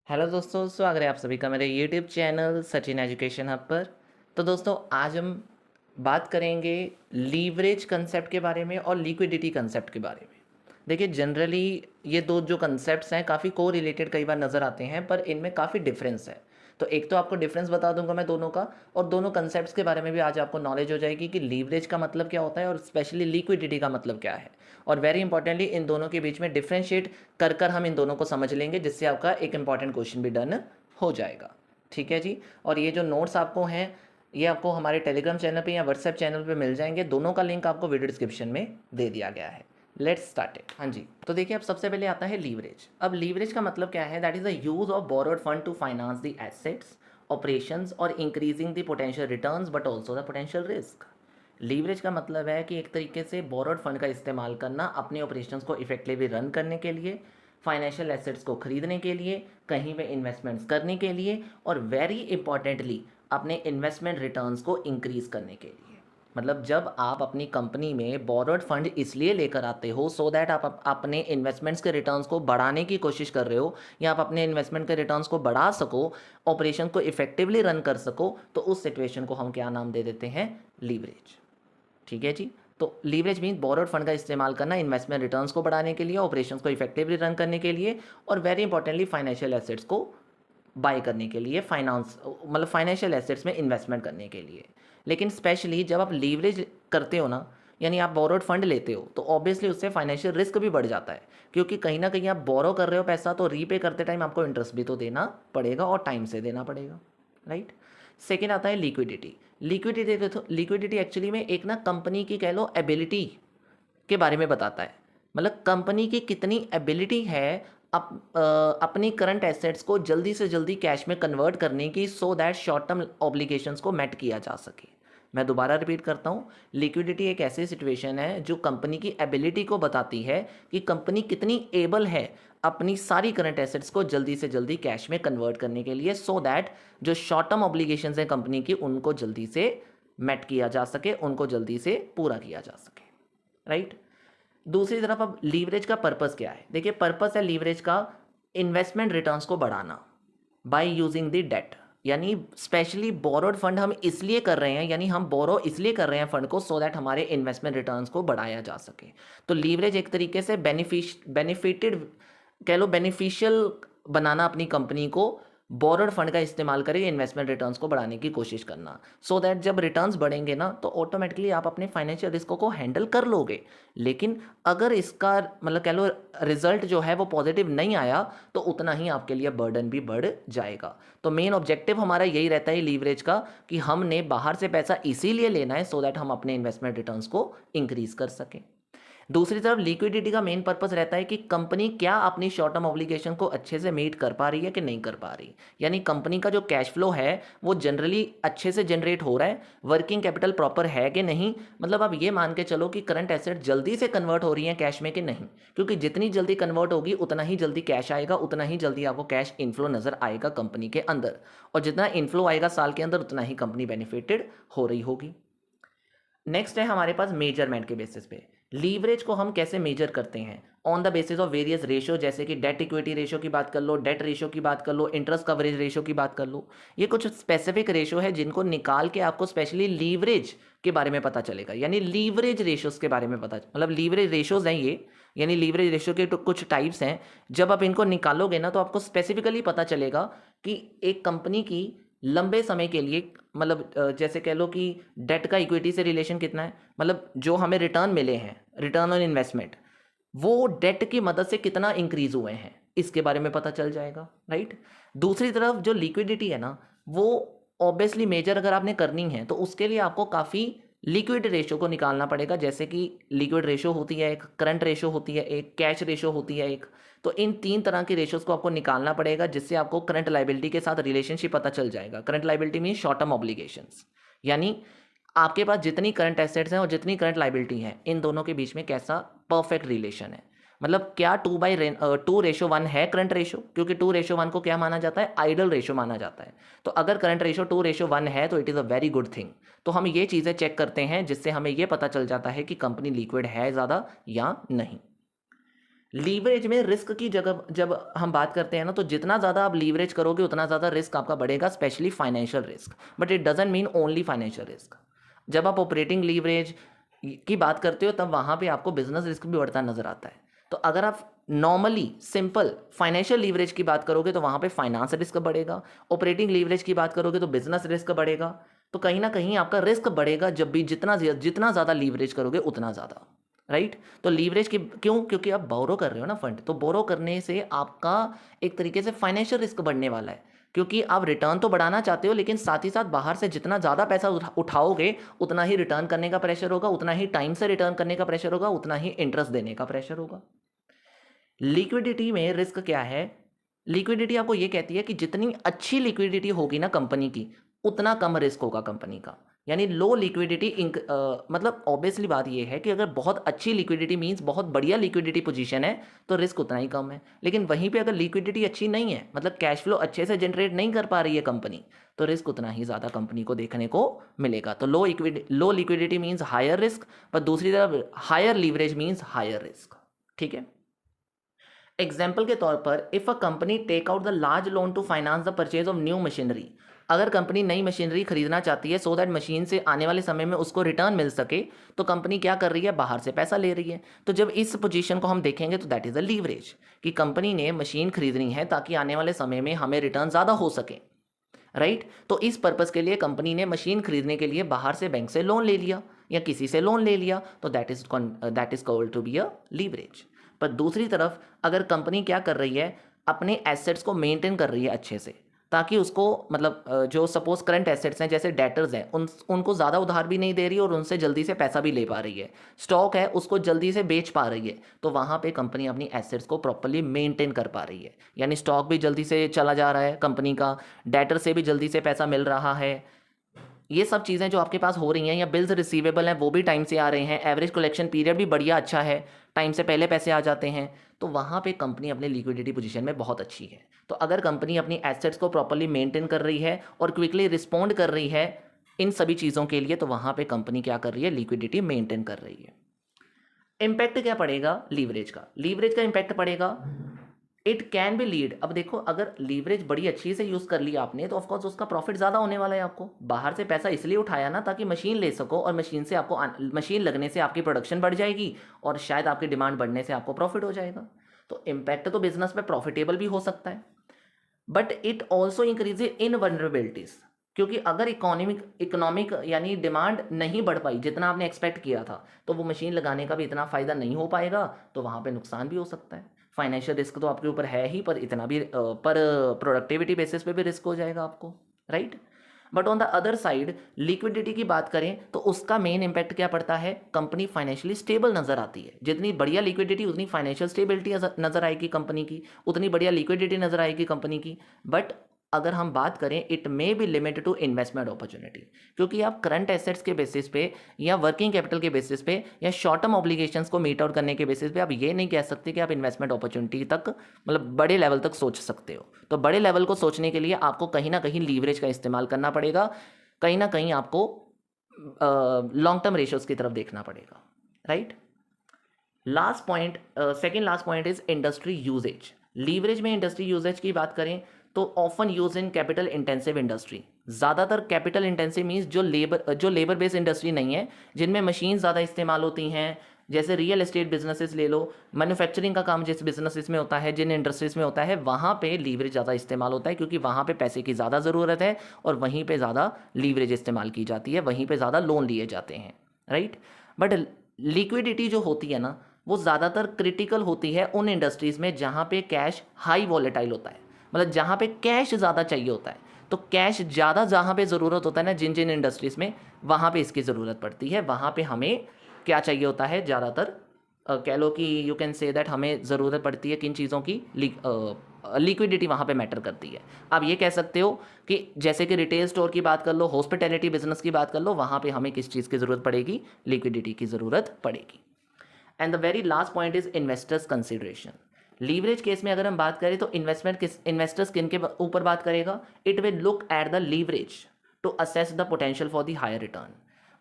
Hello दोस्तों, स्वागत है आप सभी का मेरे YouTube channel Sachin education hub पर। तो दोस्तों, आज हम बात करेंगे लीवरेज कंसेप्ट के बारे में और लिक्विडिटी कंसेप्ट के बारे में। देखिए, जनरली ये दो जो कंसेप्ट्स हैं काफ़ी को रिलेटेड कई बार नज़र आते हैं, पर इनमें काफ़ी डिफरेंस है। तो एक तो आपको डिफरेंस बता दूंगा मैं दोनों का, और दोनों कंसेप्ट्स के बारे में भी आज आपको नॉलेज हो जाएगी कि लीवरेज का मतलब क्या होता है और स्पेशली लिक्विडिटी का मतलब क्या है। और वेरी इंपॉर्टेंटली इन दोनों के बीच में डिफ्रेंशिएट कर कर हम इन दोनों को समझ लेंगे, जिससे आपका एक इंपॉर्टेंट क्वेश्चन भी डन हो जाएगा। ठीक है जी। और ये जो नोट्स आपको हैं, ये आपको हमारे टेलीग्राम चैनल पे या व्हाट्सएप चैनल पे मिल जाएंगे। दोनों का लिंक आपको वीडियो डिस्क्रिप्शन में दे दिया गया है। Let's start it. हाँ जी, तो देखिए, अब सबसे पहले आता है लीवरेज। अब लीवरेज का मतलब क्या है? That is the use of borrowed fund to finance the assets operations और increasing the potential returns but also the potential risk. Leverage का मतलब है कि एक तरीके से बोरोड फंड का इस्तेमाल करना अपने ऑपरेशंस को इफेक्टिवली रन करने के लिए, फाइनेंशियल एसेट्स को खरीदने के लिए, कहीं पे इन्वेस्टमेंट्स करने के लिए, और वेरी इंपॉर्टेंटली अपने इन्वेस्टमेंट रिटर्न्स को इंक्रीज करने के लिए। मतलब जब आप अपनी कंपनी में बोरोड फंड इसलिए लेकर आते हो सो दैट आप अपने इन्वेस्टमेंट्स के रिटर्न्स को बढ़ाने की कोशिश कर रहे हो, या आप अपने इन्वेस्टमेंट के रिटर्न्स को बढ़ा सको, ऑपरेशन को इफेक्टिवली रन कर सको, तो उस सिचुएशन को हम क्या नाम दे देते हैं? लीवरेज। ठीक है जी। तो लीवरेज मीन बोरोड फंड का इस्तेमाल करना इन्वेस्टमेंट रिटर्न्स को बढ़ाने के लिए, ऑपरेशंस को इफेक्टिवली रन करने के लिए, और वेरी इंपॉर्टेंटली फाइनेंशियल एसेट्स को बाय करने के लिए, फाइनेंस मतलब फाइनेंशियल एसेट्स में इन्वेस्टमेंट करने के लिए। लेकिन स्पेशली जब आप लीवरेज करते हो ना, यानी आप बोरोड फंड लेते हो, तो ऑब्वियसली उससे फाइनेंशियल रिस्क भी बढ़ जाता है, क्योंकि कहीं ना कहीं आप बोरो कर रहे हो पैसा, तो रीपे करते टाइम आपको इंटरेस्ट भी तो देना पड़ेगा और टाइम से देना पड़ेगा, राइट। सेकेंड आता है लिक्विडिटी। लिक्विडिटी एक्चुअली में एक ना कंपनी की कह लो एबिलिटी के बारे में बताता है। मतलब कंपनी की कितनी एबिलिटी है अपनी करंट एसेट्स को जल्दी से जल्दी कैश में कन्वर्ट करने की, so that short term obligations को मेट किया जा सके। मैं दोबारा रिपीट करता हूँ, लिक्विडिटी एक ऐसी सिचुएशन है जो कंपनी की एबिलिटी को बताती है कि कंपनी कितनी एबल है अपनी सारी करंट एसेट्स को जल्दी से जल्दी कैश में कन्वर्ट करने के लिए, सो दैट जो शॉर्ट टर्म ऑब्लिगेशंस हैं कंपनी की, उनको जल्दी से मेट किया जा सके, उनको जल्दी से पूरा किया जा सके, राइट। दूसरी तरफ अब लीवरेज का पर्पस क्या है? देखिए, पर्पस है लीवरेज का इन्वेस्टमेंट रिटर्न्स को बढ़ाना बाय यूजिंग द डेट। यानी स्पेशली बोरोड फंड हम इसलिए कर रहे हैं, यानी हम बोरो इसलिए कर रहे हैं फंड को, सो दैट हमारे इन्वेस्टमेंट रिटर्न्स को बढ़ाया जा सके। तो लीवरेज एक तरीके से बेनिफिटेड कह लो, बेनिफिशियल बनाना अपनी कंपनी को, बोरोड फंड का इस्तेमाल करके इन्वेस्टमेंट रिटर्न्स को बढ़ाने की कोशिश करना, सो दैट जब रिटर्न्स बढ़ेंगे ना, तो ऑटोमेटिकली आप अपने फाइनेंशियल रिस्क को हैंडल कर लोगे। लेकिन अगर इसका मतलब कह लो रिजल्ट जो है वो पॉजिटिव नहीं आया, तो उतना ही आपके लिए बर्डन भी बढ़ जाएगा। तो मेन ऑब्जेक्टिव हमारा यही रहता है लीवरेज का, कि हमने बाहर से पैसा इसीलिए लेना है सो दैट हम अपने इन्वेस्टमेंट रिटर्न्स को इंक्रीज कर सकें। दूसरी तरफ लिक्विडिटी का मेन पर्पस रहता है कि कंपनी क्या अपनी शॉर्ट टर्म ऑब्लिगेशन को अच्छे से मीट कर पा रही है कि नहीं कर पा रही। यानी कंपनी का जो कैश फ्लो है वो जनरली अच्छे से जनरेट हो रहा है, वर्किंग कैपिटल प्रॉपर है कि नहीं। मतलब आप ये मान के चलो कि करंट एसेट जल्दी से कन्वर्ट हो रही है कैश में कि नहीं, क्योंकि जितनी जल्दी कन्वर्ट होगी उतना ही जल्दी कैश आएगा, उतना ही जल्दी आपको कैश इनफ्लो नजर आएगा कंपनी के अंदर, और जितना इनफ्लो आएगा साल के अंदर उतना ही कंपनी बेनिफिटेड हो रही होगी। नेक्स्ट है हमारे पास मेजरमेंट के बेसिस पे। लीवरेज को हम कैसे मेजर करते हैं? On the basis of various ratio, जैसे कि डेट इक्विटी रेशियो की बात कर लो, डेट रेशियो की बात कर लो, इंटरेस्ट कवरेज रेशियो की बात कर लो। ये कुछ स्पेसिफिक रेशियो है जिनको निकाल के आपको स्पेशली लीवरेज के बारे में पता चलेगा। यानी लीवरेज रेशियोज के बारे में पता, मतलब लीवरेज रेशियोज हैं ये, यानी लीवरेज रेशियो के कुछ टाइप्स हैं। जब आप इनको निकालोगे ना, तो आपको स्पेसिफिकली पता चलेगा कि एक कंपनी की लंबे समय के लिए, मतलब जैसे कह लो कि डेट का इक्विटी से रिलेशन कितना है, मतलब जो हमें रिटर्न मिले हैं, रिटर्न ऑन इन्वेस्टमेंट, वो डेट की मदद से कितना इंक्रीज हुए हैं, इसके बारे में पता चल जाएगा, राइट। दूसरी तरफ जो लिक्विडिटी है ना, वो ऑब्वियसली मेजर अगर आपने करनी है तो उसके लिए आपको काफ़ी लिक्विड रेशो को निकालना पड़ेगा। जैसे कि लिक्विड रेशो होती है एक, करंट रेशो होती है एक, कैश रेशो होती है एक। तो इन तीन तरह के रेशोज को आपको निकालना पड़ेगा, जिससे आपको करंट लाइबिलिटी के साथ रिलेशनशिप पता चल जाएगा। Current liability mean short term obligations, यानी आपके पास जितनी करंट एसेट्स हैं और जितनी करंट लाइबिलिटी है, इन दोनों के बीच में कैसा परफेक्ट रिलेशन है। मतलब क्या 2/2 रेशो 1 है करंट रेशो, क्योंकि 2/1 को क्या माना जाता है? आइडल रेशो माना जाता है। तो अगर करंट रेशो 2/1 है तो it is a very good thing. तो हम ये चीज़ें चेक करते हैं, जिससे हमें ये पता चल जाता है कि कंपनी लिक्विड है ज़्यादा या नहीं। लीवरेज में रिस्क की जगह जब हम बात करते हैं ना, तो जितना ज़्यादा आप लीवरेज करोगे उतना ज़्यादा रिस्क आपका बढ़ेगा, specially financial risk, but it doesn't mean only financial risk. जब आप ऑपरेटिंग लीवरेज की बात करते हो तब वहाँ पे आपको बिजनेस रिस्क भी बढ़ता नजर आता है। तो अगर आप नॉर्मली सिंपल फाइनेंशियल लीवरेज की बात करोगे तो वहाँ पे फाइनेंस रिस्क बढ़ेगा, ऑपरेटिंग लीवरेज की बात करोगे तो बिजनेस रिस्क बढ़ेगा। तो कहीं ना कहीं आपका रिस्क बढ़ेगा जब भी जितना ज़्यादा लीवरेज करोगे उतना ज़्यादा, राइट। तो लीवरेज की क्यों? क्योंकि आप बोरो कर रहे हो ना फंड, तो बोरो करने से आपका एक तरीके से फाइनेंशियल रिस्क बढ़ने वाला है, क्योंकि आप रिटर्न तो बढ़ाना चाहते हो लेकिन साथ ही साथ बाहर से जितना ज़्यादा पैसा उठाओगे उतना ही रिटर्न करने का प्रेशर होगा, उतना ही टाइम से रिटर्न करने का प्रेशर होगा, उतना ही इंटरेस्ट देने का प्रेशर होगा। लिक्विडिटी में रिस्क क्या है? लिक्विडिटी आपको ये कहती है कि जितनी अच्छी लिक्विडिटी होगी ना कंपनी की, उतना कम रिस्क होगा कंपनी का। यानी लो लिक्विडिटी मतलब ऑब्वियसली बात ये है कि अगर बहुत अच्छी लिक्विडिटी मींस बहुत बढ़िया लिक्विडिटी पोजीशन है तो रिस्क उतना ही कम है। लेकिन वहीं पे अगर लिक्विडिटी अच्छी नहीं है, मतलब कैश फ्लो अच्छे से जनरेट नहीं कर पा रही है कंपनी, तो रिस्क उतना ही ज़्यादा कंपनी को देखने को मिलेगा। तो low liquidity means higher risk, पर दूसरी तरफ higher leverage means higher risk. ठीक है। एग्जाम्पल के तौर पर, if a company take out the large loan to finance the purchase of new machinery, अगर कंपनी नई मशीनरी खरीदना चाहती है सो दैट मशीन से आने वाले समय में उसको रिटर्न मिल सके, तो कंपनी क्या कर रही है? बाहर से पैसा ले रही है। तो जब इस पोजीशन को हम देखेंगे तो दैट इज़ अ लीवरेज, कि कंपनी ने मशीन खरीदनी है ताकि आने वाले समय में हमें रिटर्न ज़्यादा हो सके, राइट। तो इस पर्पज़ के लिए कंपनी ने मशीन खरीदने के लिए बाहर से बैंक से लोन ले लिया या किसी से लोन ले लिया, तो that is called to be a leverage. पर दूसरी तरफ अगर कंपनी क्या कर रही है? अपने एसेट्स को मेंटेन कर रही है अच्छे से, ताकि उसको मतलब जो सपोज करंट एसेट्स हैं जैसे डेटर्स हैं उनको ज़्यादा उधार भी नहीं दे रही और उनसे जल्दी से पैसा भी ले पा रही है, स्टॉक है उसको जल्दी से बेच पा रही है, तो वहाँ पे कंपनी अपनी एसेट्स को प्रॉपर्ली मेंटेन कर पा रही है। यानी स्टॉक भी जल्दी से चला जा रहा है कंपनी का, डेटर से भी जल्दी से पैसा मिल रहा है, ये सब चीज़ें जो आपके पास हो रही हैं, या बिल्स रिसीवेबल हैं वो भी टाइम से आ रहे हैं, एवरेज कलेक्शन पीरियड भी बढ़िया अच्छा है, टाइम से पहले पैसे आ जाते हैं, तो वहाँ पे कंपनी अपने लिक्विडिटी पोजीशन में बहुत अच्छी है। तो अगर कंपनी अपनी एसेट्स को प्रॉपर्ली मेंटेन कर रही है और क्विकली रिस्पॉन्ड कर रही है इन सभी चीज़ों के लिए, तो वहाँ पे कंपनी क्या कर रही है? लिक्विडिटी मेंटेन कर रही है। इम्पैक्ट क्या पड़ेगा लीवरेज का? लीवरेज का इम्पैक्ट पड़ेगा, इट कैन बी लीड। अब देखो, अगर लीवरेज बड़ी अच्छी से यूज़ कर लिया आपने तो ऑफकोर्स उसका प्रॉफिट ज़्यादा होने वाला है। आपको बाहर से पैसा इसलिए उठाया ना ताकि मशीन ले सको, और मशीन से आपको मशीन लगने से आपकी प्रोडक्शन बढ़ जाएगी और शायद आपकी डिमांड बढ़ने से आपको प्रॉफिट हो जाएगा। तो इम्पैक्ट तो बिजनेस में प्रॉफिटेबल भी हो सकता है, but it also increase in vulnerabilities, क्योंकि अगर इकोनॉमिक यानी डिमांड नहीं बढ़ पाई जितना आपने एक्सपेक्ट किया था, तो वो मशीन लगाने का भी इतना फ़ायदा नहीं हो पाएगा, तो वहाँ पे नुकसान भी हो सकता है। फाइनेंशियल रिस्क तो आपके ऊपर है ही, पर इतना भी पर प्रोडक्टिविटी बेसिस पे भी रिस्क हो जाएगा आपको, right. But on the other side liquidity की बात करें तो उसका मेन इंपैक्ट क्या पड़ता है? कंपनी फाइनेंशियली स्टेबल नजर आती है। जितनी बढ़िया लिक्विडिटी उतनी फाइनेंशियल स्टेबिलिटी नजर आएगी कंपनी की, उतनी बढ़िया लिक्विडिटी नजर आएगी कंपनी की। बट अगर हम बात करें, it may be limited to investment opportunity, क्योंकि आप करंट एसेट्स के बेसिस पे या वर्किंग कैपिटल के बेसिस पे या शॉर्ट टर्म ऑब्लिगेशंस को मीट आउट करने के बेसिस पे आप ये नहीं कह सकते कि आप इन्वेस्टमेंट अपॉर्चुनिटी तक मतलब बड़े लेवल तक सोच सकते हो। तो बड़े लेवल को सोचने के लिए आपको कहीं ना कहीं लीवरेज का इस्तेमाल करना पड़ेगा, कहीं ना कहीं आपको लॉन्ग टर्म रेशियोज की तरफ देखना पड़ेगा, right. Last point, second last point is industry uses. Leverage में इंडस्ट्री यूजेज की बात करें तो often use in capital intensive industry. ज़्यादातर कैपिटल इंटेंसिव मीन्स जो लेबर बेस्ड इंडस्ट्री नहीं है, जिनमें मशीन ज़्यादा इस्तेमाल होती हैं, जैसे रियल एस्टेट बिजनेसेस ले लो, मैन्युफैक्चरिंग का काम जिस बिजनेसेस में होता है, जिन इंडस्ट्रीज में होता है, वहाँ पे लीवरेज ज़्यादा इस्तेमाल होता है, क्योंकि वहाँ पे पैसे की ज़्यादा ज़रूरत है और वहीं पे ज़्यादा लीवरेज इस्तेमाल की जाती है, वहीं पे ज़्यादा लोन लिए जाते हैं, राइट। बट लिक्विडिटी जो होती है ना, वो ज़्यादातर क्रिटिकल होती है उन इंडस्ट्रीज़ में जहाँ पे कैश हाई वॉलेटाइल होता है, मतलब जहाँ पे कैश ज़्यादा चाहिए होता है। तो कैश ज़्यादा जहाँ पे ज़रूरत होता है ना, जिन जिन इंडस्ट्रीज़ में, वहाँ पे इसकी ज़रूरत पड़ती है। वहाँ पे हमें क्या चाहिए होता है? ज़्यादातर कह लो कि यू कैन से दैट हमें ज़रूरत पड़ती है किन चीज़ों की? लिक्विडिटी वहाँ पे मैटर करती है। आप ये कह सकते हो कि जैसे कि रिटेल स्टोर की बात कर लो, हॉस्पिटैलिटी बिजनेस की बात कर लो, वहाँ पे हमें किस चीज़ की ज़रूरत पड़ेगी? लिक्विडिटी की ज़रूरत पड़ेगी। And the very last point is investors consideration. Leverage case में अगर हम बात करें तो इन्वेस्टर्स किन के ऊपर बात करेगा? It will look at the leverage to assess the potential for the higher return.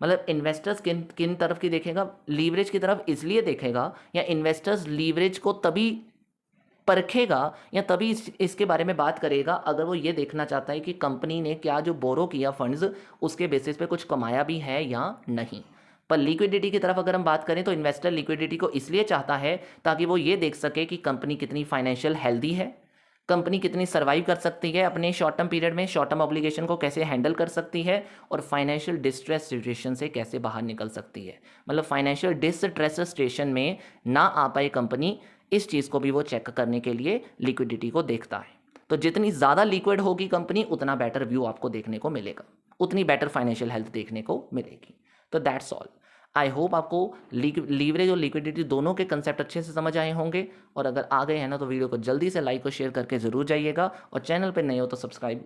मतलब इन्वेस्टर्स किन किन तरफ की देखेगा, लीवरेज की तरफ इसलिए देखेगा, या इन्वेस्टर्स लीवरेज को तभी परखेगा या तभी इसके बारे में बात करेगा अगर वो ये देखना चाहता है कि कंपनी ने क्या जो बोरो किया फंड्स उसके बेसिस पे कुछ कमाया भी है या नहीं। पर लिक्विडिटी की तरफ अगर हम बात करें तो इन्वेस्टर लिक्विडिटी को इसलिए चाहता है ताकि वो ये देख सके कि कंपनी कितनी फाइनेंशियल हेल्दी है, कंपनी कितनी सर्वाइव कर सकती है अपने शॉर्ट टर्म पीरियड में, शॉर्ट टर्म ऑब्लिगेशन को कैसे हैंडल कर सकती है और फाइनेंशियल डिस्ट्रेस सिचुएशन से कैसे बाहर निकल सकती है। मतलब फाइनेंशियल डिस्ट्रेस सिचुएशन में ना आ पाए कंपनी, इस चीज़ को भी वो चेक करने के लिए लिक्विडिटी को देखता है। तो जितनी ज़्यादा लिक्विड होगी कंपनी उतना बेटर व्यू आपको देखने को मिलेगा, उतनी बेटर फाइनेंशियल हेल्थ देखने को मिलेगी। तो दैट्स ऑल। आई होप आपको लीवरेज और लिक्विडिटी दोनों के कंसेप्ट अच्छे से समझ आए होंगे, और अगर आ गए हैं ना तो वीडियो को जल्दी से लाइक और शेयर करके ज़रूर जाइएगा, और चैनल पर नए हो तो सब्सक्राइब